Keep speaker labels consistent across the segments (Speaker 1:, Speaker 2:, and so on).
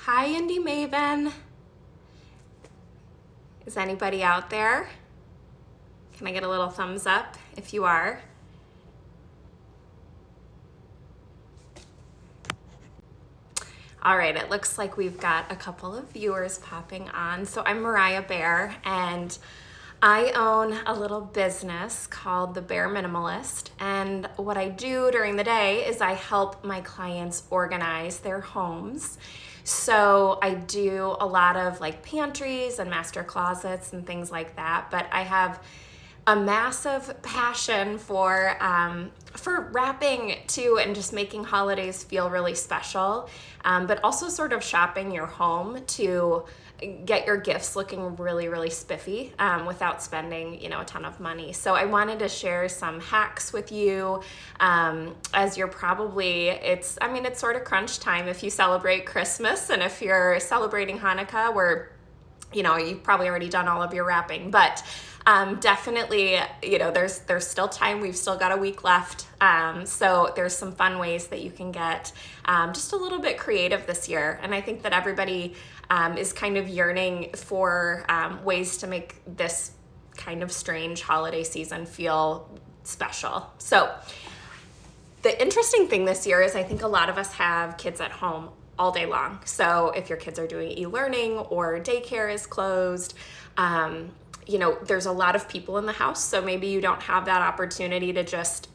Speaker 1: Hi, Indy Maven. Is anybody out there? Can I get a little thumbs up if you are? All right, it looks like we've got a couple of viewers popping on. So I'm Baer, and I own a little business called the Baer Minimalist. And what I do during the day is I help my clients organize their homes. So I do a lot of like pantries and master closets and things like that, but I have a massive passion for wrapping too, and just making holidays feel really special, but also sort of shopping your home to get your gifts looking really, really spiffy without spending, a ton of money. So I wanted to share some hacks with you as you're probably, it's sort of crunch time if you celebrate Christmas, and if you're celebrating Hanukkah, where, you've probably already done all of your wrapping, but definitely, there's still time. We've still got a week left. So there's some fun ways that you can get just a little bit creative this year. And I think that everybody is kind of yearning for ways to make this kind of strange holiday season feel special. So the interesting thing this year is I think a lot of us have kids at home all day long. So if your kids are doing e-learning or daycare is closed, there's a lot of people in the house, so maybe you don't have that opportunity to just,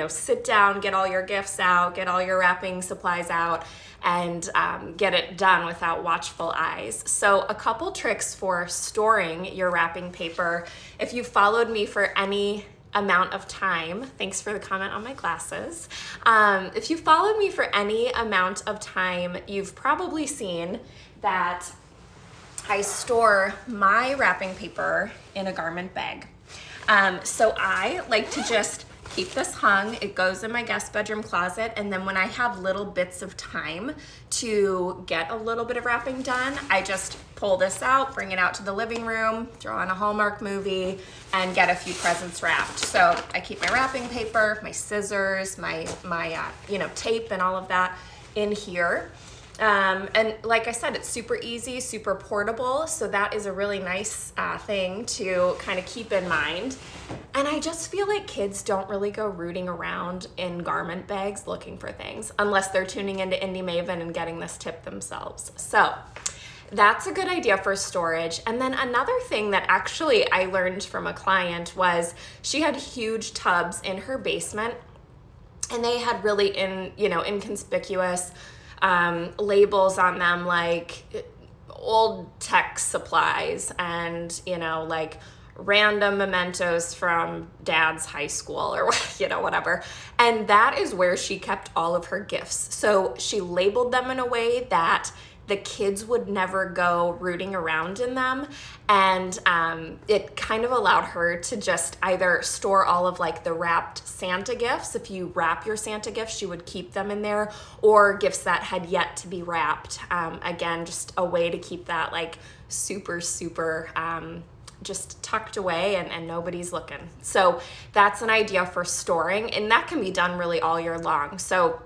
Speaker 1: sit down, get all your gifts out, get all your wrapping supplies out, and get it done without watchful eyes. So a couple tricks for storing your wrapping paper. If you've followed me for any amount of time, thanks for the comment on my glasses. If you followed me for any amount of time, you've probably seen that I store my wrapping paper in a garment bag. So I like to just keep this hung. It goes in my guest bedroom closet, and then when I have little bits of time to get a little bit of wrapping done, I just pull this out, bring it out to the living room, throw on a Hallmark movie, and get a few presents wrapped. So I keep my wrapping paper, my scissors, my tape and all of that in here. And like I said, it's super easy, super portable. So that is a really nice thing to kind of keep in mind. And I just feel like kids don't really go rooting around in garment bags looking for things unless they're tuning into Indy Maven and getting this tip themselves. So that's a good idea for storage. And then another thing that actually I learned from a client was she had huge tubs in her basement, and they had really inconspicuous labels on them, like old tech supplies and, like random mementos from dad's high school or, whatever. And that is where she kept all of her gifts. So she labeled them in a way that the kids would never go rooting around in them. And it kind of allowed her to just either store all of like the wrapped Santa gifts. If you wrap your Santa gifts, she would keep them in there, or gifts that had yet to be wrapped. Again, just a way to keep that like super, super just tucked away and nobody's looking. So that's an idea for storing, and that can be done really all year long. So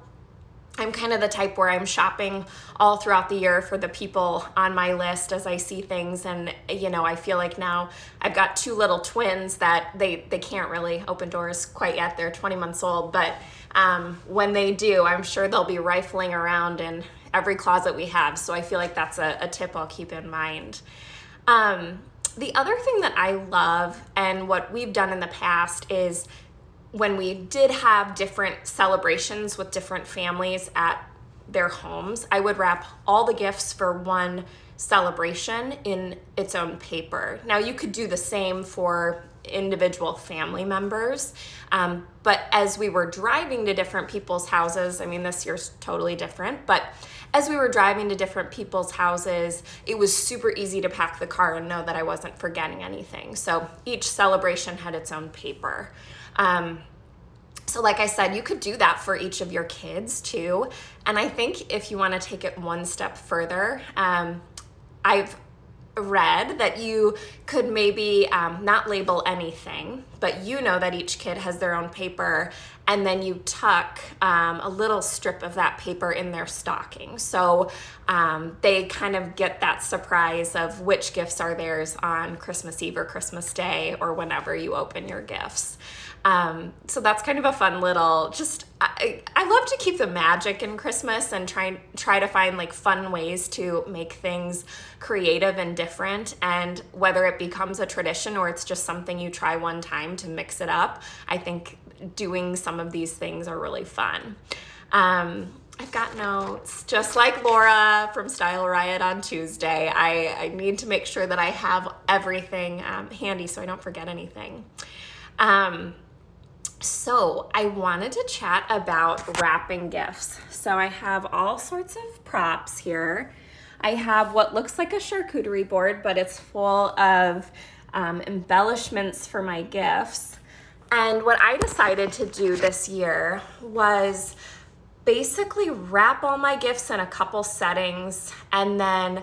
Speaker 1: I'm kind of the type where I'm shopping all throughout the year for the people on my list as I see things. And, I feel like now I've got two little twins that they can't really open doors quite yet. They're 20 months old. But when they do, I'm sure they'll be rifling around in every closet we have. So I feel like that's a tip I'll keep in mind. The other thing that I love, and what we've done in the past, is when we did have different celebrations with different families at their homes, I would wrap all the gifts for one celebration in its own paper. Now, you could do the same for individual family members, but as we were driving to different people's houses, this year's totally different, but as we were driving to different people's houses, it was super easy to pack the car and know that I wasn't forgetting anything. So each celebration had its own paper. So like I said, you could do that for each of your kids too. And I think if you want to take it one step further, I've read that you could maybe not label anything, but that each kid has their own paper, and then you tuck a little strip of that paper in their stocking. So they kind of get that surprise of which gifts are theirs on Christmas Eve or Christmas Day or whenever you open your gifts. So that's kind of a fun little, I love to keep the magic in Christmas and try to find like fun ways to make things creative and different. And whether it becomes a tradition or it's just something you try one time to mix it up, I think doing some of these things are really fun. I've got notes, just like Laura from Style Riot on Tuesday. I need to make sure that I have everything handy so I don't forget anything. So I wanted to chat about wrapping gifts. So I have all sorts of props here. I have what looks like a charcuterie board, but it's full of embellishments for my gifts. And what I decided to do this year was basically wrap all my gifts in a couple settings and then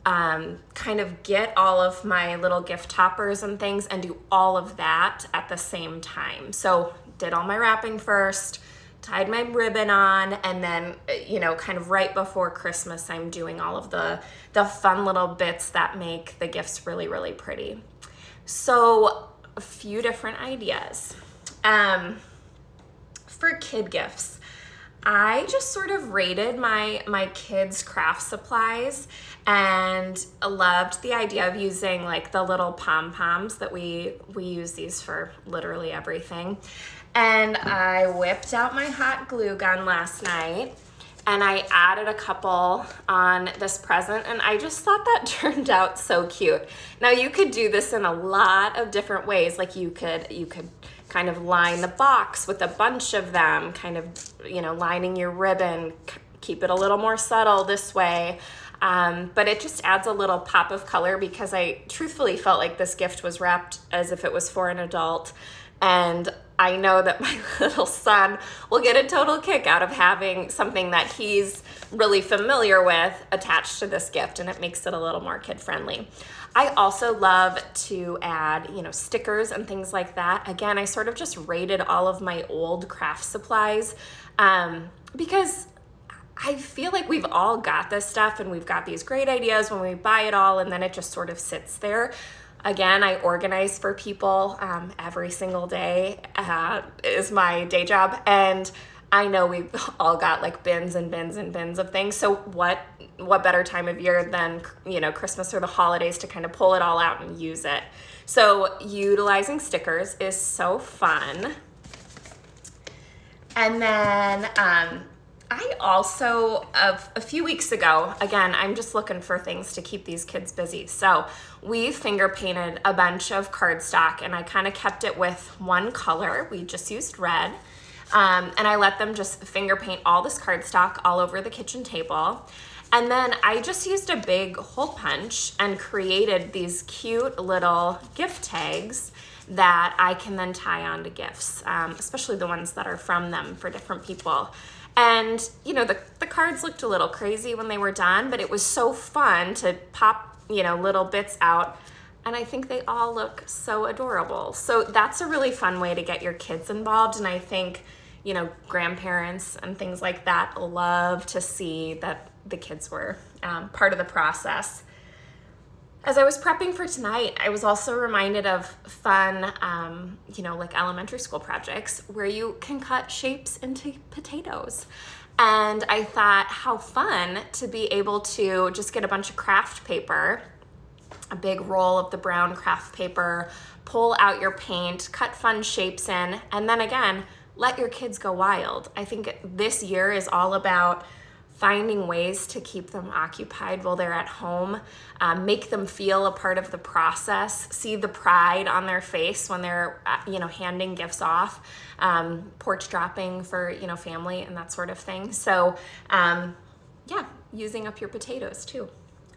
Speaker 1: kind of get all of my little gift toppers and things and do all of that at the same time. So did all my wrapping first, tied my ribbon on, and then, kind of right before Christmas, I'm doing all of the fun little bits that make the gifts really, really pretty. So a few different ideas. For kid gifts, I just sort of rated my kids' craft supplies and loved the idea of using like the little pom-poms that we use these for literally everything. And I whipped out my hot glue gun last night and I added a couple on this present, and I just thought that turned out so cute. Now you could do this in a lot of different ways. Like you could kind of line the box with a bunch of them, kind of, lining your ribbon, keep it a little more subtle this way. But it just adds a little pop of color because I truthfully felt like this gift was wrapped as if it was for an adult. And I know that my little son will get a total kick out of having something that he's really familiar with attached to this gift, and it makes it a little more kid-friendly. I also love to add, stickers and things like that. Again, I sort of just rated all of my old craft supplies because I feel like we've all got this stuff and we've got these great ideas when we buy it all, and then it just sort of sits there. Again, I organize for people every single day is my day job, and I know we've all got like bins and bins and bins of things. So what better time of year than Christmas or the holidays to kind of pull it all out and use it. So utilizing stickers is so fun. And then I also, a few weeks ago, again, I'm just looking for things to keep these kids busy. So we finger painted a bunch of cardstock, and I kind of kept it with one color. We just used red. And I let them just finger paint all this cardstock all over the kitchen table. And then I just used a big hole punch and created these cute little gift tags that I can then tie onto gifts, especially the ones that are from them for different people. And, the cards looked a little crazy when they were done, but it was so fun to pop, little bits out. And I think they all look so adorable. So that's a really fun way to get your kids involved. And I think, grandparents and things like that love to see that the kids were part of the process. As I was prepping for tonight, I was also reminded of fun, like elementary school projects where you can cut shapes into potatoes. And I thought how fun to be able to just get a bunch of craft paper, a big roll of the brown craft paper, pull out your paint, cut fun shapes in, and then again, let your kids go wild. I think this year is all about finding ways to keep them occupied while they're at home, make them feel a part of the process, see the pride on their face when they're, handing gifts off, porch dropping for, family and that sort of thing. So, using up your potatoes too.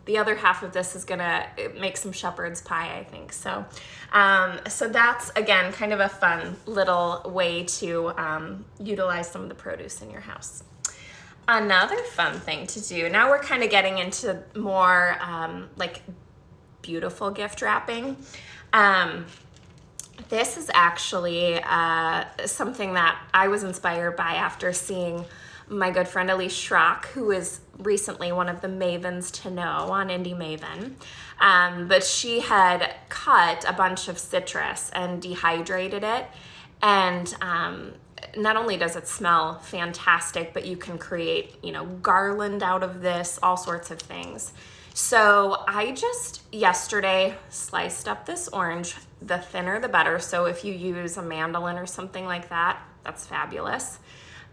Speaker 1: The other half of this is gonna make some shepherd's pie, I think. So that's, again, kind of a fun little way to utilize some of the produce in your house. Another fun thing to do, now we're kind of getting into more beautiful gift wrapping, This is actually something that I was inspired by after seeing my good friend Elise Schrock, who is recently one of the mavens to know on Indy Maven. But she had cut a bunch of citrus and dehydrated it. And not only does it smell fantastic, but you can create, garland out of this, all sorts of things. So I just yesterday sliced up this orange. The thinner the better. So if you use a mandolin or something like that, that's fabulous.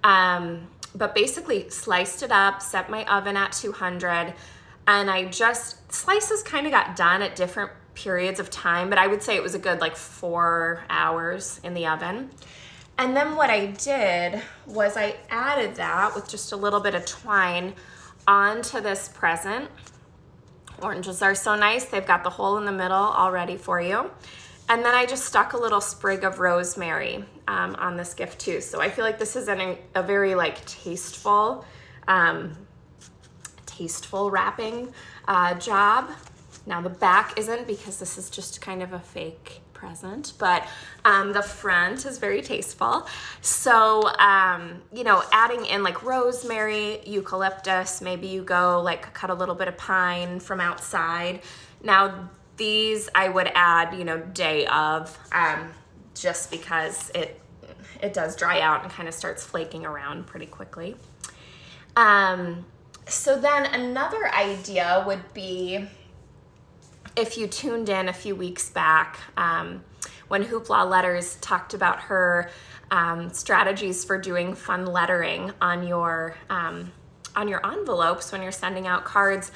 Speaker 1: But basically sliced it up, set my oven at 200, and slices kind of got done at different periods of time, but I would say it was a good 4 hours in the oven. And then what I did was I added that with just a little bit of twine onto this present. Oranges are so nice. They've got the hole in the middle all ready for you. And then I just stuck a little sprig of rosemary on this gift too. So I feel like this is a very tasteful wrapping job. Now the back isn't, because this is just kind of a fake present, but the front is very tasteful. So, adding in rosemary, eucalyptus, maybe you go cut a little bit of pine from outside. Now these I would add, day of, just because it does dry out and kind of starts flaking around pretty quickly. So then another idea would be, if you tuned in a few weeks back, when Hoopla Letters talked about her strategies for doing fun lettering on your envelopes when you're sending out cards,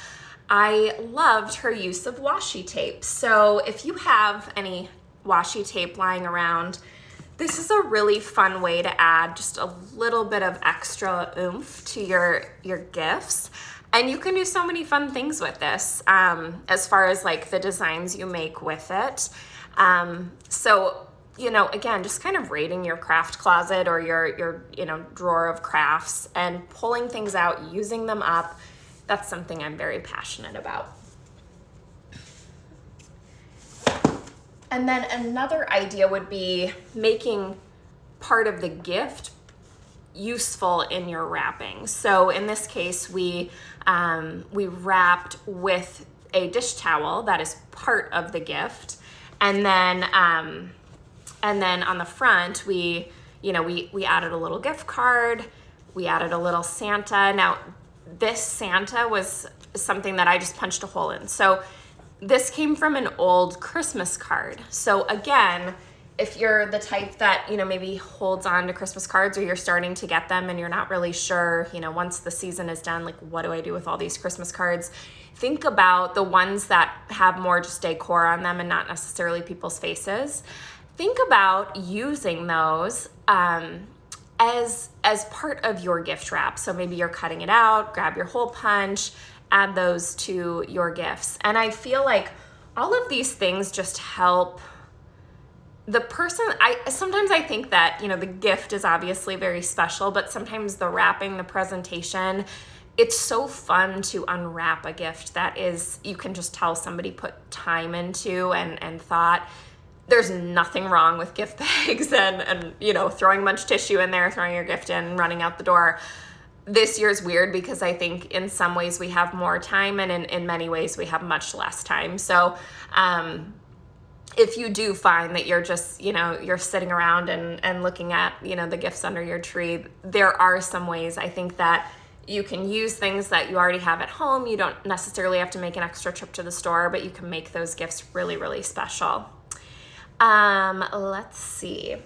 Speaker 1: I loved her use of washi tape. So if you have any washi tape lying around, this is a really fun way to add just a little bit of extra oomph to your gifts. And you can do so many fun things with this, as far as the designs you make with it. So, again, just kind of raiding your craft closet or your drawer of crafts and pulling things out, using them up. That's something I'm very passionate about. And then another idea would be making part of the gift useful in your wrapping. So in this case, we wrapped with a dish towel that is part of the gift, and then on the front we added a little gift card. We added a little Santa. Now this Santa was something that I just punched a hole in. So this came from an old Christmas card. So again, if you're the type that, maybe holds on to Christmas cards, or you're starting to get them and you're not really sure, once the season is done, what do I do with all these Christmas cards? Think about the ones that have more just decor on them and not necessarily people's faces. Think about using those as part of your gift wrap. So maybe you're cutting it out, grab your hole punch, add those to your gifts. And I feel like all of these things just help the person. Sometimes I think that, the gift is obviously very special, but sometimes the wrapping, the presentation, it's so fun to unwrap a gift that you can just tell somebody put time into and thought. There's nothing wrong with gift bags and throwing a bunch of tissue in there, throwing your gift in, running out the door. This year's weird because I think in some ways we have more time, and in many ways we have much less time. So if you do find that you're just, you're sitting around and looking at, the gifts under your tree, there are some ways I think that you can use things that you already have at home. You don't necessarily have to make an extra trip to the store, but you can make those gifts really, really special. Let's see.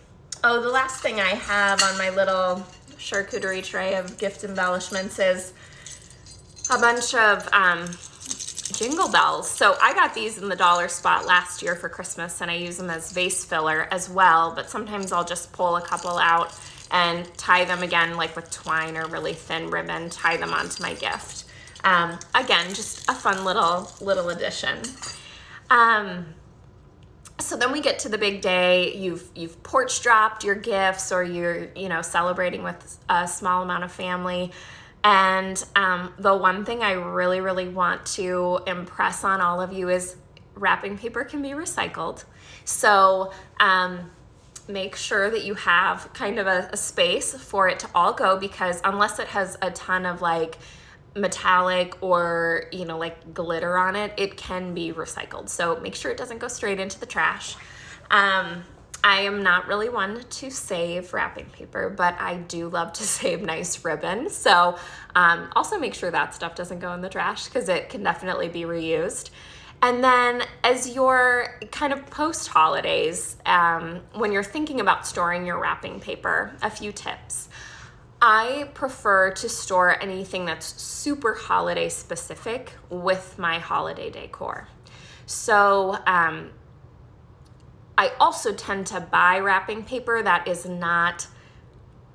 Speaker 1: Oh, the last thing I have on my little charcuterie tray of gift embellishments is a bunch of Jingle Bells. So I got these in the dollar spot last year for Christmas, and I use them as vase filler as well, but sometimes I'll just pull a couple out and tie them again, with twine or really thin ribbon, tie them onto my gift. Again, just a fun little addition. So then we get to the big day. You've porch dropped your gifts, or you're celebrating with a small amount of family. And the one thing I really, really want to impress on all of you is wrapping paper can be recycled. So make sure that you have kind of a space for it to all go, because unless it has a ton of like metallic or, you know, like glitter on it, it can be recycled. So make sure it doesn't go straight into the trash. I am not really one to save wrapping paper, but I do love to save nice ribbon. So also make sure that stuff doesn't go in the trash, because it can definitely be reused. And then as you're kind of post-holidays, when you're thinking about storing your wrapping paper, a few tips. I prefer to store anything that's super holiday specific with my holiday decor. So I also tend to buy wrapping paper that is not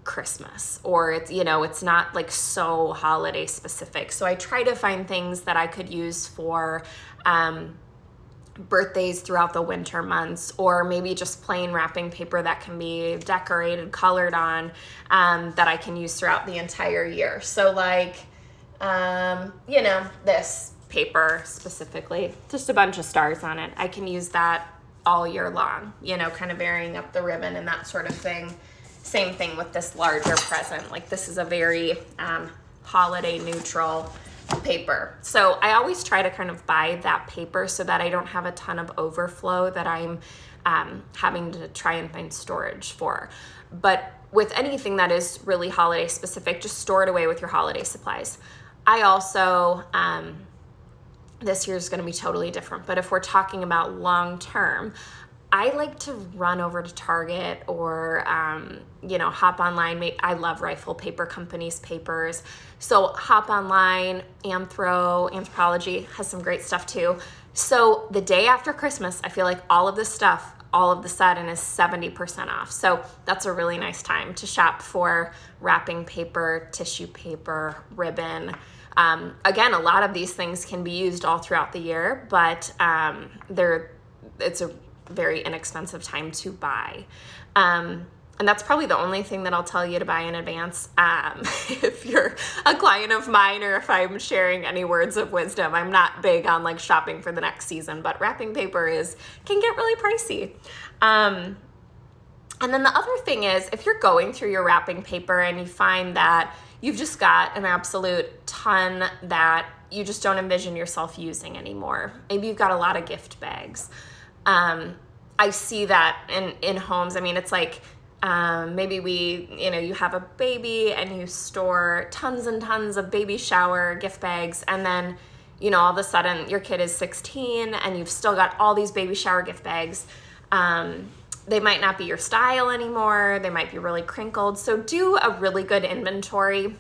Speaker 1: Christmas, or it's, you know, it's not like so holiday specific. So I try to find things that I could use for birthdays throughout the winter months, or maybe just plain wrapping paper that can be decorated, colored on, that I can use throughout the entire year. So like, you know, this paper specifically, just a bunch of stars on it. I can use that all year long, you know, kind of varying up the ribbon and that sort of thing. Same thing with this larger present. Like this is a very holiday neutral paper. So I always try to kind of buy that paper so that I don't have a ton of overflow that I'm having to try and find storage for. But with anything that is really holiday specific, just store it away with your holiday supplies. I also, this year is going to be totally different, but if we're talking about long term, I like to run over to Target or, you know, hop online. I love Rifle Paper Company's papers. So hop online, Anthropology has some great stuff too. So the day after Christmas, I feel like all of this stuff, all of the sudden is 70% off. So that's a really nice time to shop for wrapping paper, tissue paper, ribbon. Again, a lot of these things can be used all throughout the year, but it's a very inexpensive time to buy. And that's probably the only thing that I'll tell you to buy in advance. If you're a client of mine, or if I'm sharing any words of wisdom, I'm not big on like shopping for the next season, but wrapping paper can get really pricey. And then the other thing is, if you're going through your wrapping paper and you find that you've just got an absolute ton that you just don't envision yourself using anymore. Maybe you've got a lot of gift bags. I see that in homes. I mean, it's like, maybe you have a baby and you store tons and tons of baby shower gift bags, and then, you know, all of a sudden your kid is 16 and you've still got all these baby shower gift bags. They might not be your style anymore. They might be really crinkled. So do a really good inventory.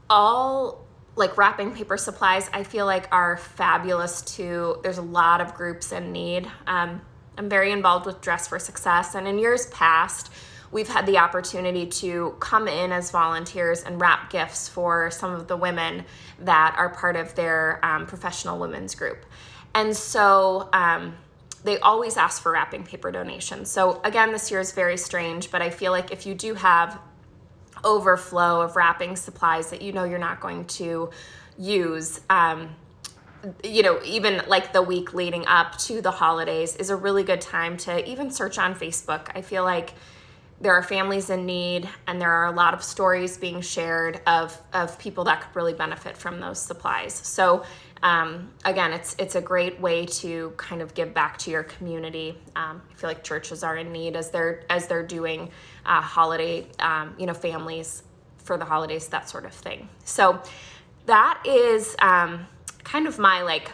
Speaker 1: All like wrapping paper supplies, I feel like are fabulous too. There's a lot of groups in need. I'm very involved with Dress for Success, and in years past, we've had the opportunity to come in as volunteers and wrap gifts for some of the women that are part of their professional women's group. And so they always ask for wrapping paper donations. So again, this year is very strange, but I feel like if you do have overflow of wrapping supplies that you know you're not going to use, you know, even like the week leading up to the holidays is a really good time to even search on Facebook. I feel like there are families in need, and there are a lot of stories being shared of people that could really benefit from those supplies. So again, it's a great way to kind of give back to your community. I feel like churches are in need as they're doing holiday, you know, families for the holidays, that sort of thing. So that is kind of my like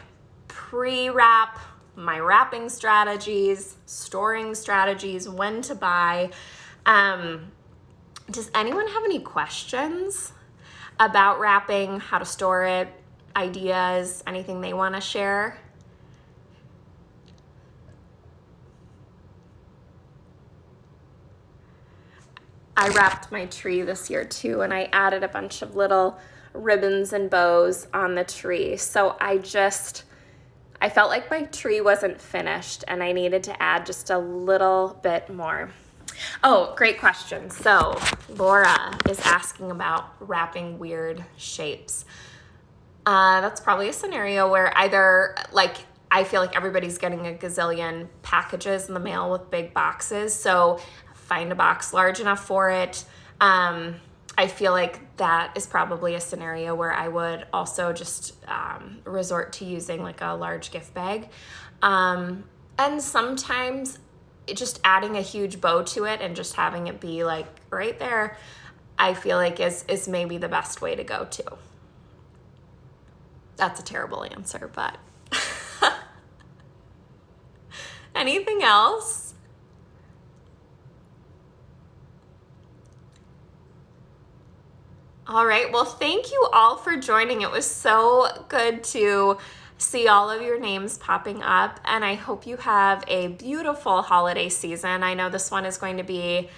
Speaker 1: pre-wrap, my wrapping strategies, storing strategies, when to buy. Does anyone have any questions about wrapping, how to store it, ideas, anything they want to share? I wrapped my tree this year too, and I added a bunch of little ribbons and bows on the tree. So I felt like my tree wasn't finished and I needed to add just a little bit more. Oh, great question. So Laura is asking about wrapping weird shapes. That's probably a scenario where either like I feel like everybody's getting a gazillion packages in the mail with big boxes. So find a box large enough for it. I feel like that is probably a scenario where I would also just resort to using like a large gift bag. And sometimes just adding a huge bow to it and just having it be like right there, I feel like is maybe the best way to go too. That's a terrible answer, but anything else? All right, well, thank you all for joining. It was so good to see all of your names popping up, and I hope you have a beautiful holiday season. I know this one is going to be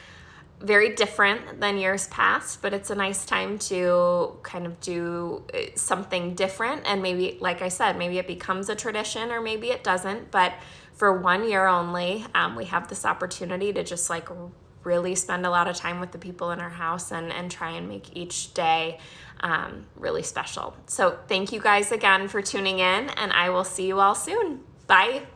Speaker 1: very different than years past, but it's a nice time to kind of do something different, and maybe, like I said, maybe it becomes a tradition or maybe it doesn't, but for 1 year only, we have this opportunity to just like really spend a lot of time with the people in our house and try and make each day really special. So thank you guys again for tuning in, and I will see you all soon. Bye.